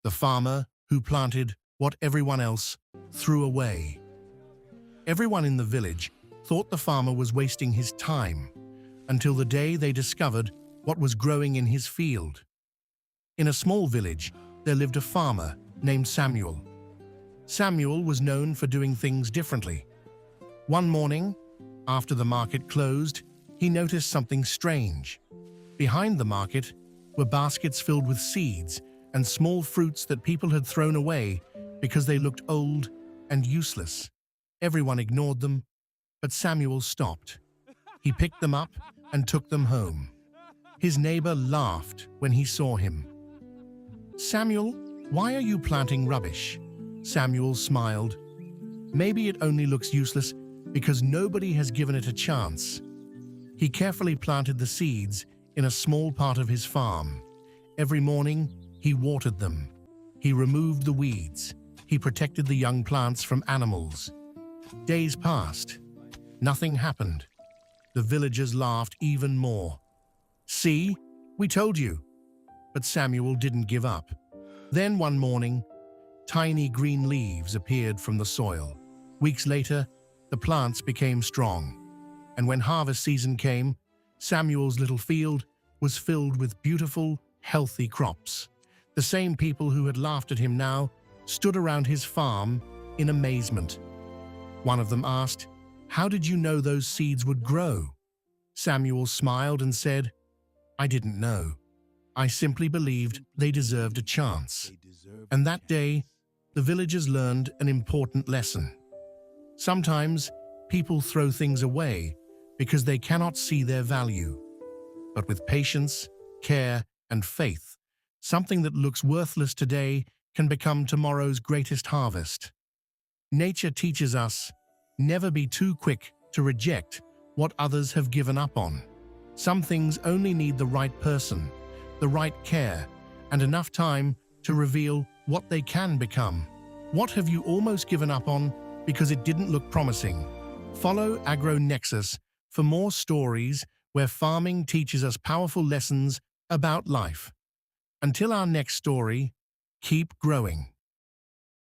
the farmer who planted what everyone else threw away. Everyone in the village thought the farmer was wasting his time until the day they discovered what was growing in his field. In a small village, there lived a farmer named Samuel. Samuel was known for doing things differently. One morning, after the market closed, he noticed something strange. Behind the market were baskets filled with seeds and small fruits that people had thrown away because they looked old and useless. Everyone ignored them, but Samuel stopped. He picked them up and took them home. His neighbor laughed when he saw him. "Samuel, why are you planting rubbish?" Samuel smiled. "Maybe it only looks useless because nobody has given it a chance." He carefully planted the seeds in a small part of his farm. Every morning, he watered them. He removed the weeds. He protected the young plants from animals. Days passed. Nothing happened. The villagers laughed even more. "See, we told you." But Samuel didn't give up. Then one morning, tiny green leaves appeared from the soil. Weeks later, the plants became strong. And when harvest season came, Samuel's little field was filled with beautiful, healthy crops. The same people who had laughed at him now stood around his farm in amazement. One of them asked, "How did you know those seeds would grow?" Samuel smiled and said, "I didn't know. I simply believed they deserved a chance." And that day, the villagers learned an important lesson. Sometimes, people throw things away because they cannot see their value. But with patience, care, and faith, something that looks worthless today can become tomorrow's greatest harvest. Nature teaches us, never be too quick to reject what others have given up on. Some things only need the right person, the right care, and enough time to reveal what they can become. What have you almost given up on because it didn't look promising? Follow AgroNexus for more stories where farming teaches us powerful lessons about life. Until our next story, keep growing.